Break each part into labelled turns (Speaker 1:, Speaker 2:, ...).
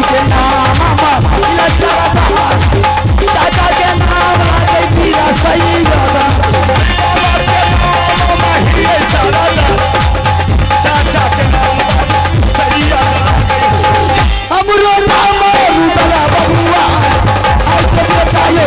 Speaker 1: के नाम चाचा के नाम लागे दिया सही दादा हमरो नाम रुदला बबुआ आज तक बताइए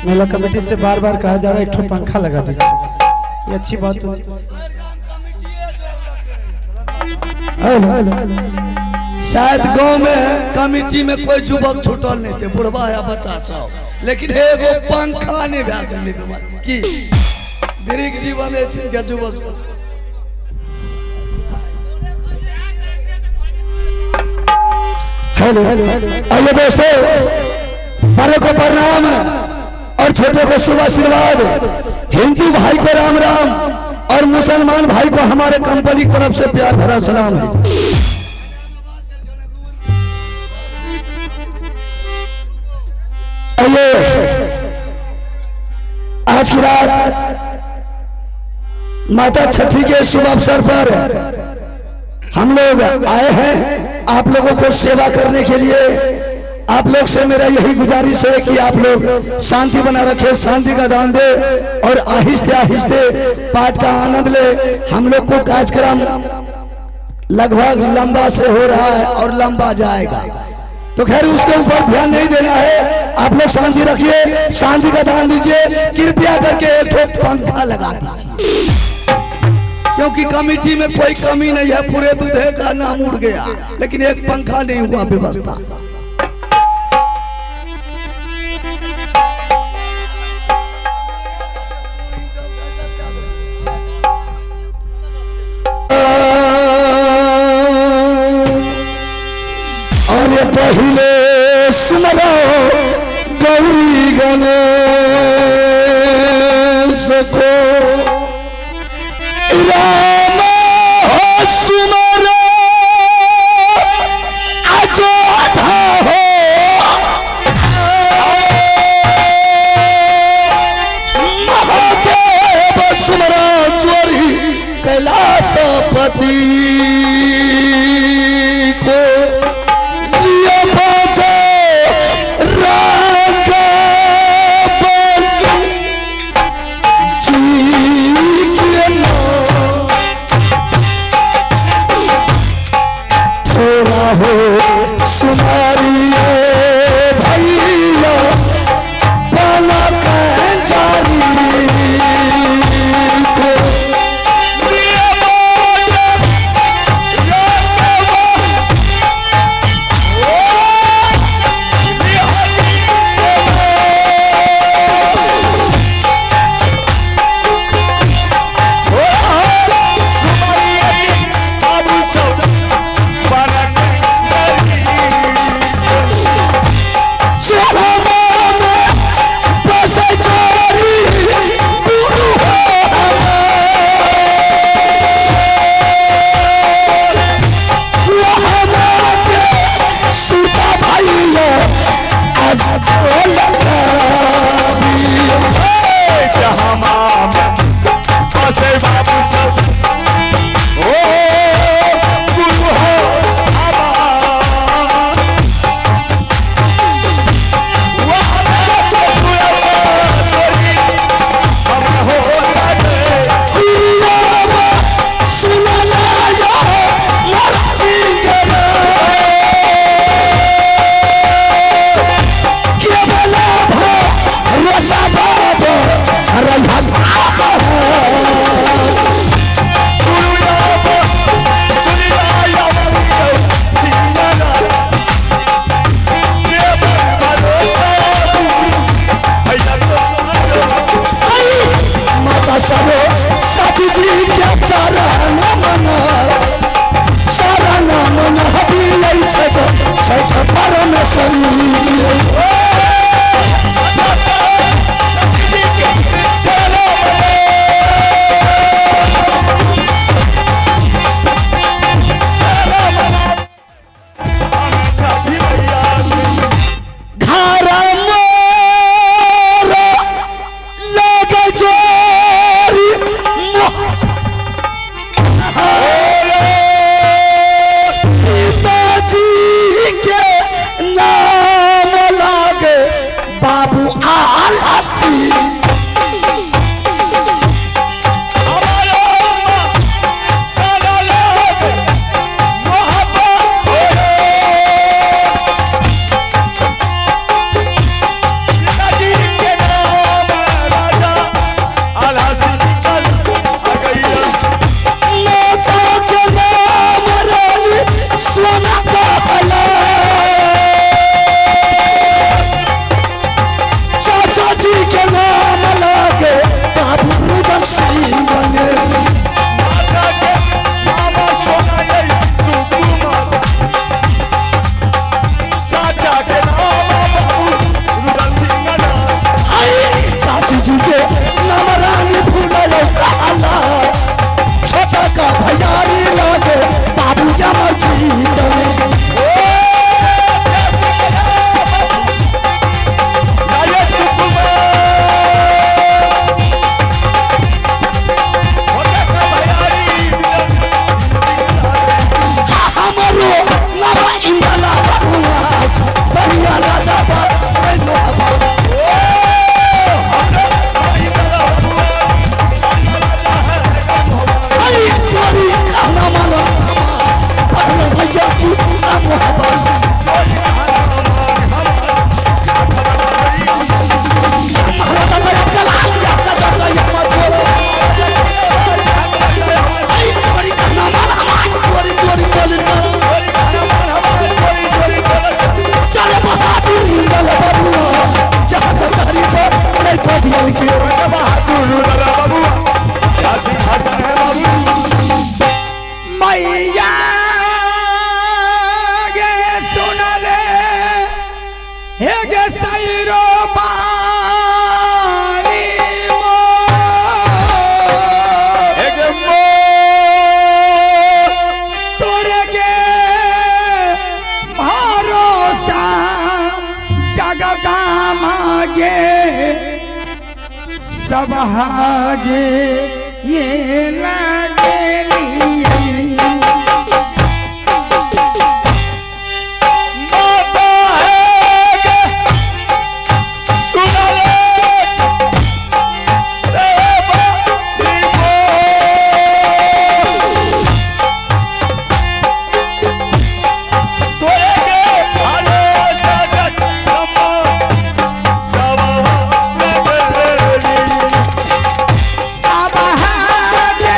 Speaker 1: मेला कमेटी से बार बार कहा जा रहा है एक ठो पंखा लगा दीजिए, ये अच्छी बात है।
Speaker 2: शायद गांव में कमेटी में कोई युवक छूटल नहीं थे, बुढ़वा या बच्चा सब, लेकिन एगो पंखा नहीं भेल की दीर्घ जीवन है युवक सब।
Speaker 1: हेलो आइए दोस्तों, बड़े को प्रणाम और छोटे को शुभ आशीर्वाद। हिंदू भाई को राम राम और मुसलमान भाई को हमारे कंपनी की तरफ से प्यार भरा सलाम है। आइए आज की रात माता छठी के शुभ अवसर पर हम लोग आए हैं आप लोगों को सेवा करने के लिए। आप लोग से मेरा यही गुजारिश है कि आप लोग शांति बना रखें, शांति का दान दे और आहिस्ते आहिस्ते पाठ का आनंद ले। हम लोग को कार्यक्रम लगभग लंबा से हो रहा है और लंबा जाएगा, तो खैर उसके ऊपर ध्यान नहीं देना है। आप लोग शांति रखिए, शांति का दान दीजिए, कृपया करके एक पंखा लगा दीजिए,
Speaker 2: क्योंकि कमेटी में कोई कमी नहीं है, पूरे दूधे का नाम उड़ गया, लेकिन एक पंखा नहीं हुआ व्यवस्था।
Speaker 1: पहले सुमरो गौरी गणेश को राम हो सुमरो अयोध्या हो महादेव सुमरो चोरी कैलाशपति को शरीर
Speaker 2: मैया गे सुनले हे गे सैरो बारी मो हे गे मो तोरे गे भरोसा जगगा मागे सब हागे ये लागे सब हागे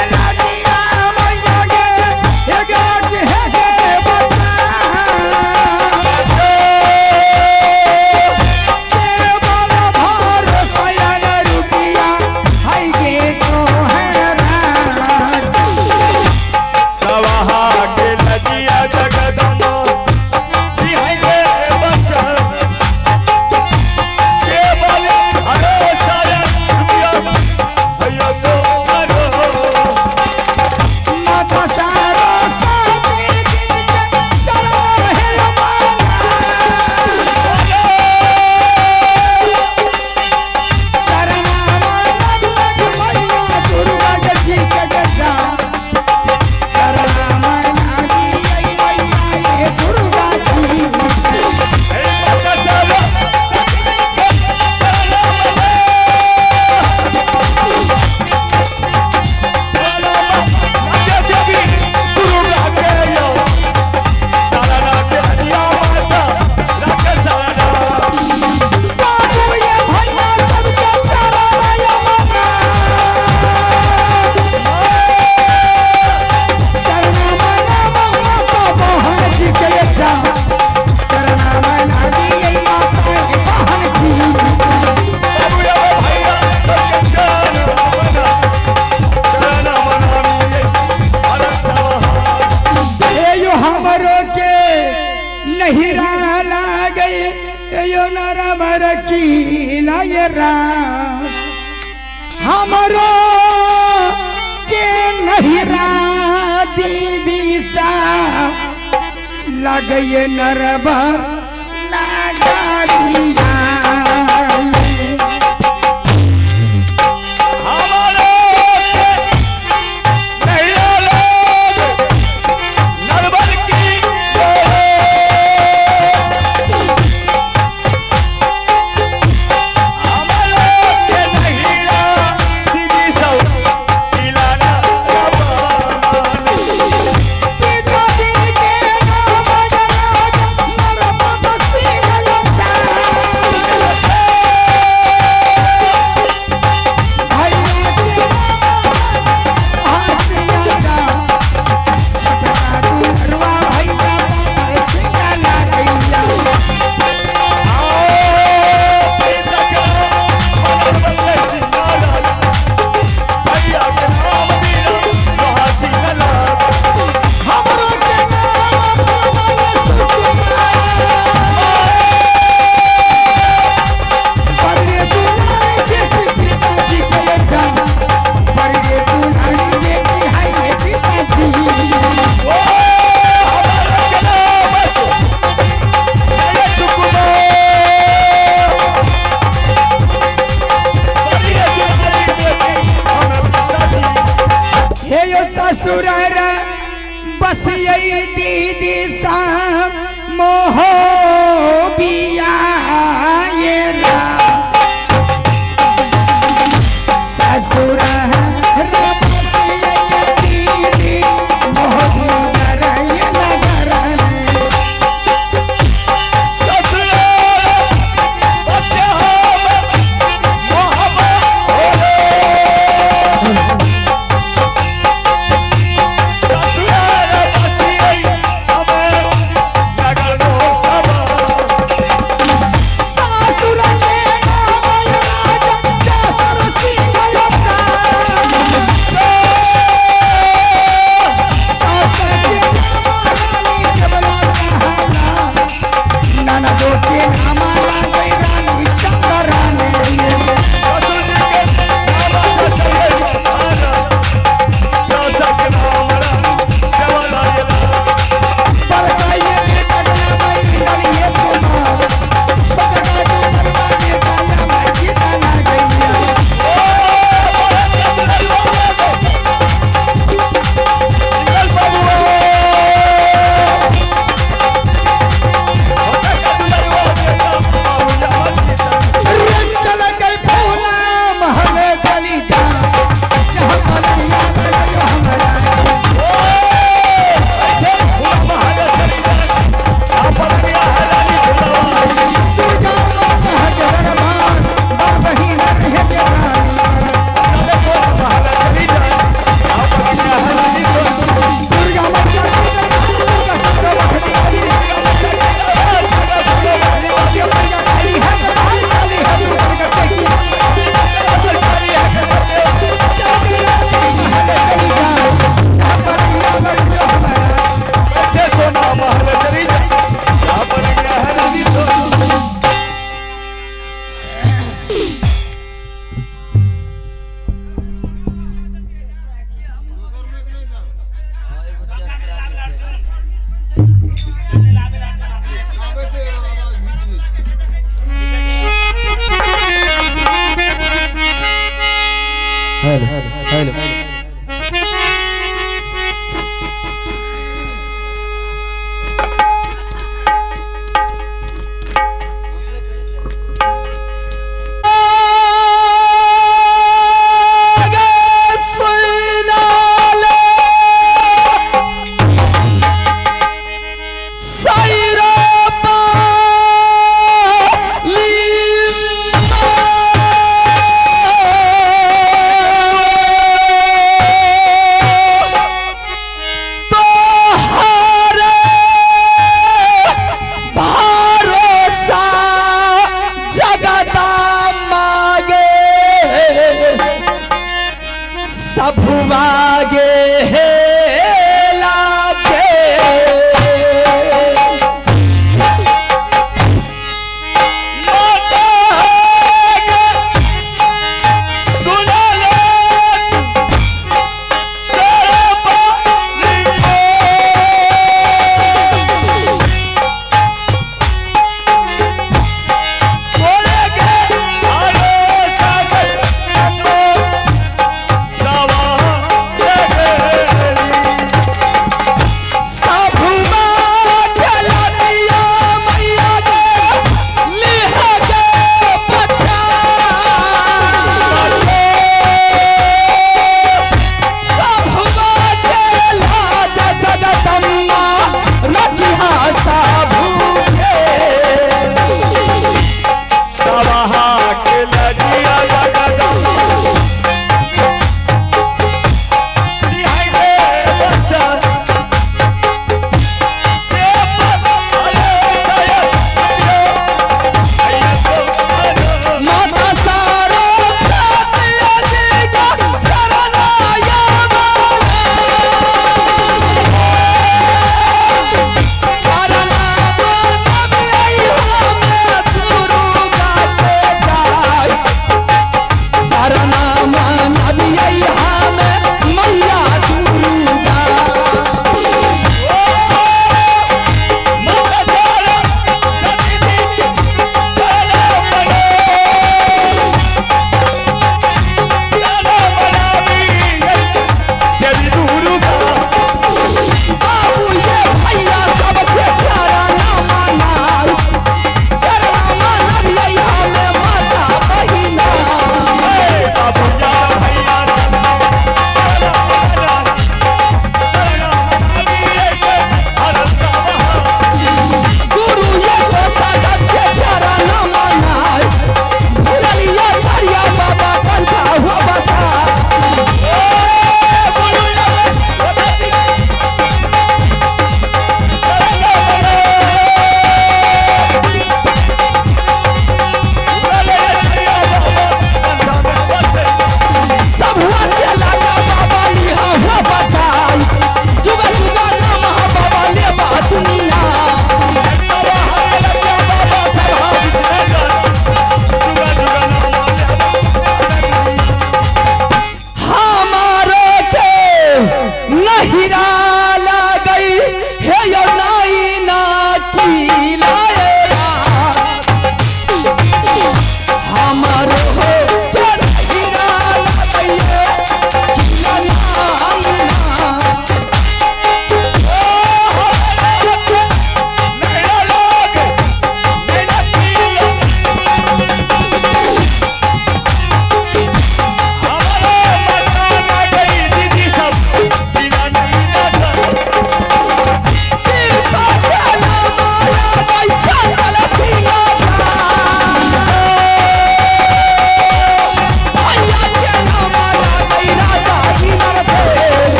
Speaker 2: हमरो के नहिरा दीदी सा लगे नरबर लगाड़िया ससुरार बस यही दीदी सा मोह बिया ससुरार बस यही दीदी मोह
Speaker 1: हेलो
Speaker 3: सुना ले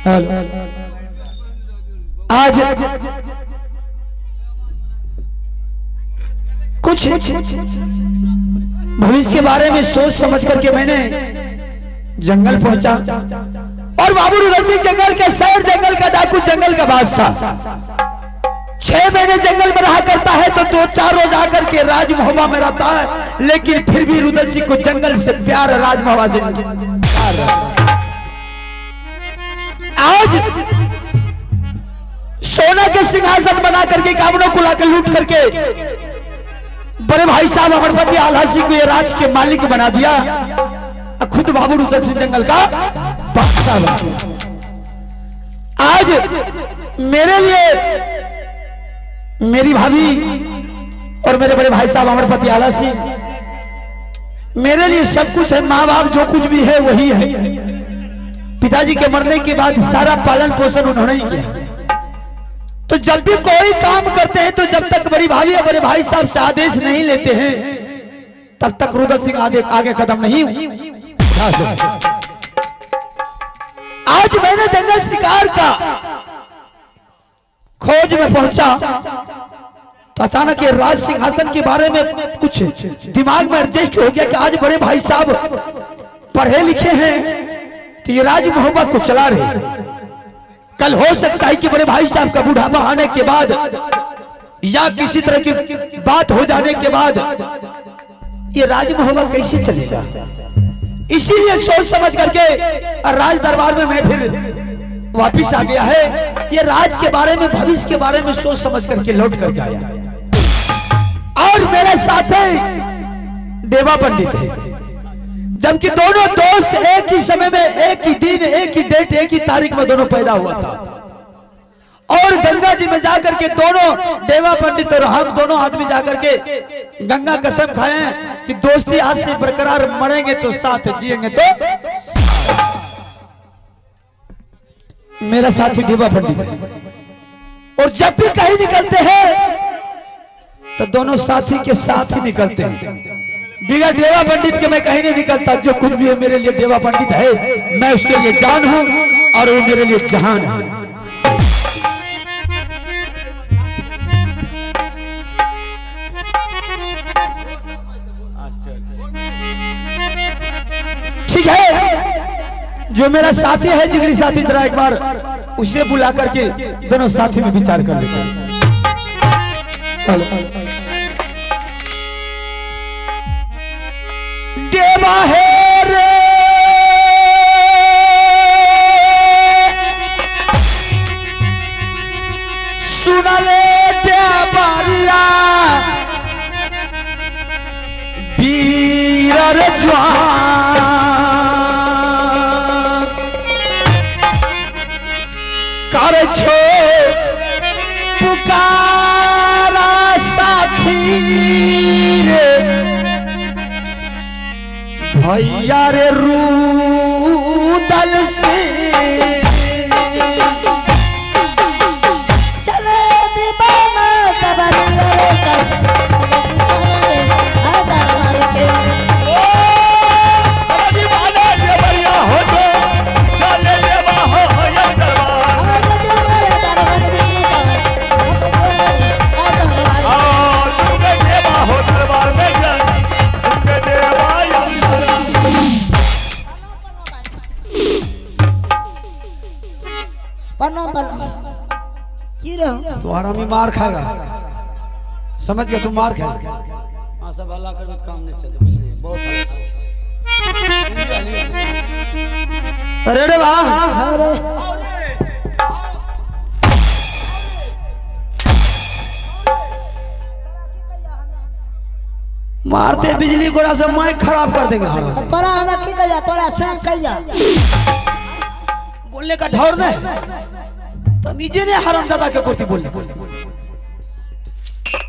Speaker 1: हेलो। आज कुछ भविष्य के बारे में सोच समझ करके मैंने जंगल पहुंचा और बाबू रुदल सिंह जंगल के सैर, जंगल का डाकू, जंगल का बादशाह 6 महीने जंगल में रहा करता है तो 2-4 रोज आकर के राजमहल में रहता है, लेकिन फिर भी रुदल सिंह को जंगल से प्यार है, राजमहल से प्यार है। आज सोना के सिंहासन बना करके कामनों को लाकर लूट करके बड़े भाई साहब अमरपति आल्हा सिंह को ये राज के मालिक बना दिया, खुद बाबू रुदल सिंह जंगल का बादशाह बना दिया। आज मेरे लिए मेरी भाभी और मेरे बड़े भाई साहब अमरपति आल्हा सिंह मेरे लिए सब कुछ है। माँ बाप जो कुछ भी है वही है। पिताजी के मरने के बाद सारा पालन पोषण उन्होंने ही किया। तो जब भी कोई काम करते हैं तो जब तक बड़ी भाभी और बड़े भाई साहब से आदेश नहीं लेते हैं तब तक रुदल सिंह आगे कदम नहीं उठा सकते। आज मैंने जंगल शिकार का खोज में पहुंचा तो अचानक ये राज सिंहासन के बारे में कुछ दिमाग में एडजस्ट हो गया कि आज बड़े भाई साहब पढ़े लिखे हैं तो ये राज मोहब्बत को चला रहे। कल हो सकता है कि बड़े भाई साहब का बुढ़ापा आने के बाद या किसी तरह की बात हो जाने के बाद ये राज मोहब्बत कैसे चलेगा। इसीलिए सोच समझ करके राज दरबार में मैं फिर वापिस आ गया है। ये राज के बारे में, भविष्य के बारे में सोच समझ करके लौट करके आया। और मेरे साथ देवा पंडित है, जबकि दोनों दोस्त एक ही समय में, एक ही दिन, एक ही डेट, एक ही तारीख में दोनों पैदा हुआ था। और गंगा जी में जाकर के दोनों देवा पंडित और हम दोनों आदमी जाकर के गंगा कसम खाए हैं कि दोस्ती आज से बरकरार, मरेंगे तो साथ, जिएंगे तो। मेरा साथी देवा पंडित है और जब भी कहीं निकलते हैं तो दोनों साथी के साथ ही निकलते हैं। बिना देवा पंडित के मैं कहीं नहीं निकलता। जो कुछ भी है मेरे लिए देवा पंडित है, मैं उसके लिए जान हूं और वो मेरे लिए जहान है। ठीक है, जो मेरा साथी है, जिगरी साथी, जरा एक बार उसे बुला करके दोनों साथी में विचार कर लेते हैं। देवा है रे सुन ले देवरिया वीर जवान कर छो पुकारा साथी रे भैया रे रुदल सिंह
Speaker 3: चले दीवाना दरबार के
Speaker 4: चलो दीवाना ये बढ़िया हो तो चले देवा हो ये दरबार और तुमके देवा हो दरबार में जान तुमके देवा
Speaker 3: प्रणाम की रहो
Speaker 1: तुम्हारा भी मार खाएगा, समझ गया? तुम मार खाएगा। हाँ, सब हल्ला कर काम नहीं चलते, बुझलिए? बहुत अरे रे वाह,
Speaker 3: अरे
Speaker 1: मारते बिजली गोला से माइक खराब कर देंगे।
Speaker 3: तोरा हमें की कहिया, तोरा से कहिया
Speaker 1: बोलने का ढौर नहीं, तमीजे ने हरामजादा के कोती बोलने को।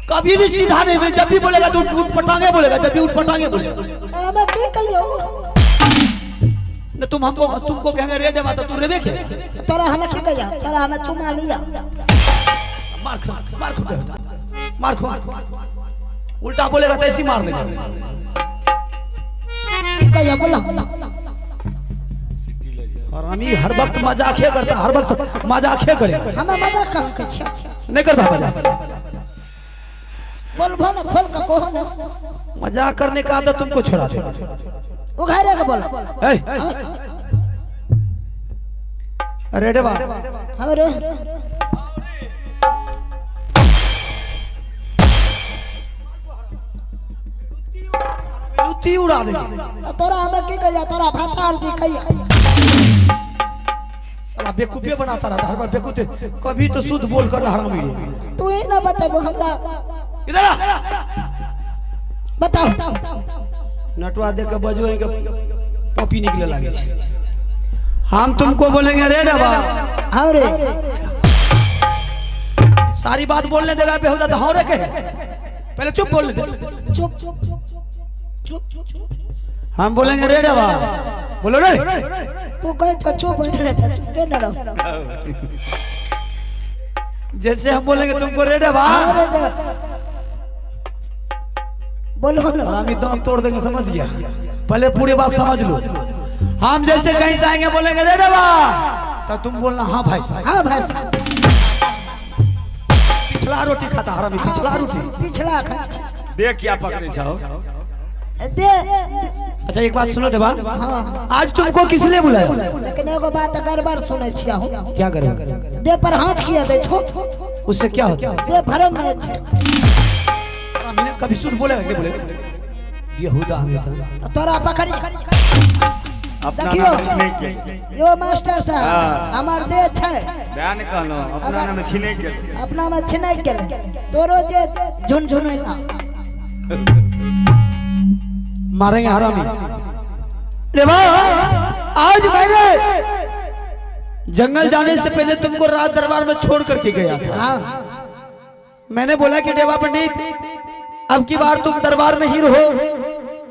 Speaker 1: कभी भी सीधा नहीं, मैं जब भी बोलेगा तो उठ पटांगे बोलेगा, जब भी उठ पटांगे बोलेगा।
Speaker 3: हमें की कहियो
Speaker 1: न तुम हमको, तुमको कहेंगे रे देवा तो तू रेबे के।
Speaker 3: तोरा हमें की कहिया, तोरा हमें चुमा लिया।
Speaker 1: मार खो, मार खो, मार खो, उल्टा बोलेगा तो ऐसी मार देगा।
Speaker 3: की कहिया बोला
Speaker 2: हरामी हर वक्त मजाक करता, हर वक्त मजाक करे।
Speaker 3: हमें मजाक कहूँ के छिया
Speaker 2: नहीं करता मजाक।
Speaker 3: बोलबो ना खोल के कहो ना
Speaker 2: मजाक करने का आदत तुमको छोड़ा दे।
Speaker 3: उघारे के बोल
Speaker 2: अरे डेवा
Speaker 3: अरे
Speaker 2: लुत्ती उड़ा दे।
Speaker 3: तोरा हमें की कहिया तोरा भातार जी कहिया
Speaker 2: साला बेवकूफे बनाता रहता हर बार बेवकूफे। कभी तो शुद्ध बोल कर हरामी।
Speaker 3: तू ही ना बताबो हमरा
Speaker 2: इधर आ।
Speaker 3: बताओ
Speaker 2: नटवा देख के बजो के पपी निकले लागे छे। हम तुमको बोलेंगे रे डेवा
Speaker 3: अरे
Speaker 2: सारी बात बोलने देगा बेहुदा तो हाँ रे के पहले चुप बोलने दे।
Speaker 3: चुप चुप चुप
Speaker 2: हम बोलेंगे रे डेवा बोलो रे।
Speaker 3: तू कहे तो चुप हो रहता तू के ना रहो
Speaker 2: जैसे हम बोलेंगे तुमको रे डेवा
Speaker 3: अरे जा बोलो ना
Speaker 2: हम दम तोड़ देंगे समझ गया। पहले पूरी बात समझ लो। हम जैसे कहीं से आएंगे बोलेंगे रे डेवा तो तुम बोलना हाँ भाई साहब।
Speaker 3: हाँ भाई साहब
Speaker 2: पिछला रोटी खाता हरामी पिछला रोटी।
Speaker 3: पिछड़ा खा
Speaker 4: देख क्या पकड़े छाओ।
Speaker 3: दे
Speaker 2: अच्छा एक बात सुनो डेवा
Speaker 3: हाँ
Speaker 2: आज तुमको किस लिए बुलाया?
Speaker 3: लेकिन एगो बात अगर बार सुने छिया हूँ
Speaker 2: क्या करेंगे?
Speaker 3: दे पर हाथ किया दे छो
Speaker 2: उससे क्या होता है?
Speaker 3: दे भरम में छे
Speaker 2: मैंने कभी शुद्ध बोलेगा नहीं बोलेगा बेहुदा देता।
Speaker 3: तोरा पकड़ी
Speaker 4: अपना
Speaker 3: देखियो
Speaker 4: नाम छीने के
Speaker 3: यो मास्टर साहब हमार दे छे
Speaker 4: बयान कहलो अपना नाम छीने के
Speaker 3: अपना में छिनै गेल तोरो जे झुनझुनैला
Speaker 2: मारेंगे हरामी। डेवा आज मैंने जंगल जाने से पहले तुमको रात दरबार में छोड़ करके गया था।
Speaker 3: हाँ
Speaker 2: मैंने बोला कि डेवा पंडित अब की बार तुम दरबार में ही रहो